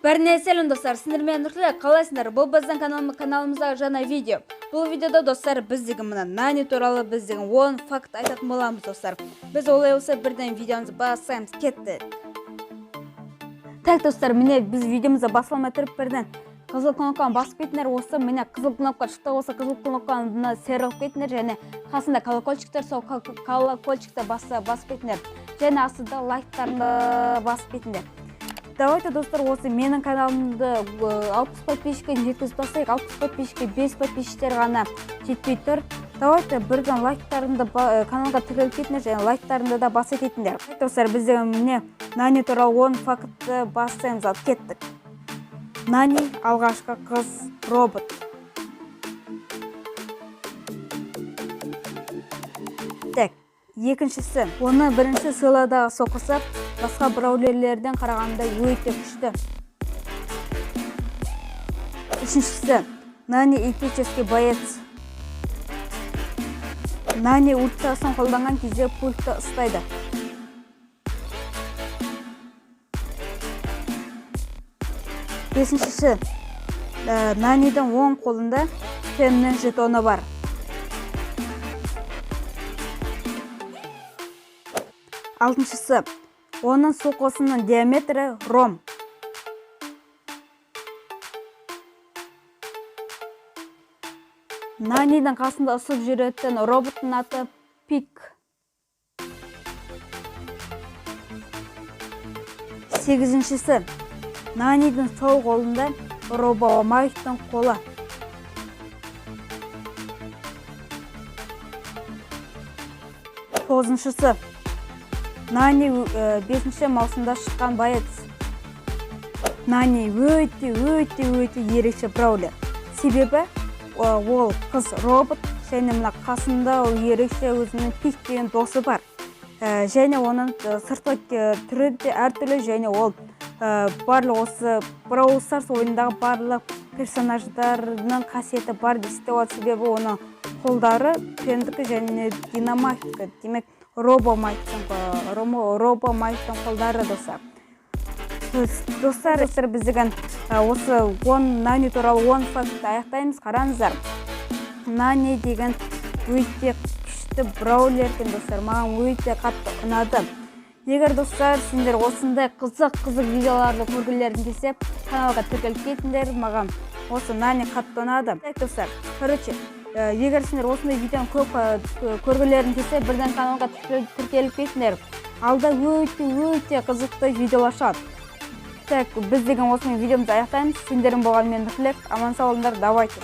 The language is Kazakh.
Бәріне сәлем достар, сіздермен Нұртілек, қалайсыңдар? Бұл біздің каналымыздағы жаңа видео. Бұл видеода достар біздегі мына Нани туралы біздегі 10 факт айтатын боламыз достар. Біз олай болса бірден видеомызды бастаймыз, кетті. Так достар, міне біз видеомызды басылмай тұрып бірден қызыл кнопканы басып кетіңдер. Осы міне қызыл кнопка шықты болса, қызыл кнопканы серіліп кетіңдер, және қасында колокольчиктер, сол колокольчикті басып кетіңдер. Және астында лайктарды басып кетіңдер. Давайте достар, осы менің каналымды 60 подписчикке жеткізіп тастайық. 60 подписчикке 5 подписчиктер ғана жетпей тұр. Давайте бірден лайктарымды каналға тіркеліп кетіңдер, және лайктарымды да баса кетіңдер. Достар, бізде міне Нани туралы 10 фактты бастаймыз, алып кеттік. Нани алғашқы қыз робот. Так, екіншісі, оны бірінші сыйладағы соққысы басқа браулерлерден қарағанда өте күшті. Үшіншісі, Нани эпический боец. Нани ультрасын қолданған кезде пультті ұстайды. Бесіншісі, Нанидың оң қолында Пеннің жетоны бар. Алтыншысы, оның соққысының диаметрі ром. Нанидың қасында ұсып жүретін роботтың аты Пик. Сегізіншісі, Нанидың сол қолында робомайктың қолы. Тоғызыншысы, Нани 5-ші маусымда шыққан боец. Нани өте ерекше браулер. Себебі ол қыз робот, және мына қасында ерекше өзінің Пик деген досы бар. Және оның сыртқы түрі де әртүрлі, және ол барлық осы Brawl Stars ойындағы барлық персонаждарының қасиеті бар десте ол. Себебі оның қолдары Пендікі және Динамайктікі, демек робомайктың қолдары достар. Достар, біздеген осы Нани туралы 10 фактты аяқтаймыз. Қараңыздар, Нани деген өте күшті браулер екен достар, маған өте қатты ұнады. Егер достар, сендер осындай қызық видеоларды көргілерін келсе, каналға тіркеліп кетіңдер. Маған осы Нани қатты ұнады. Достар, короче, егер сендер осындай видеоны көп көргілерін келсе, бірден каналға тіркеліп кетіңдер. Алда өте қызықты видеолар шығады. Так, біз деген осындай видеомызды аяқтаймыз. Сендердің болған мен Нұртілек. Аман сау болыңдар, давайте.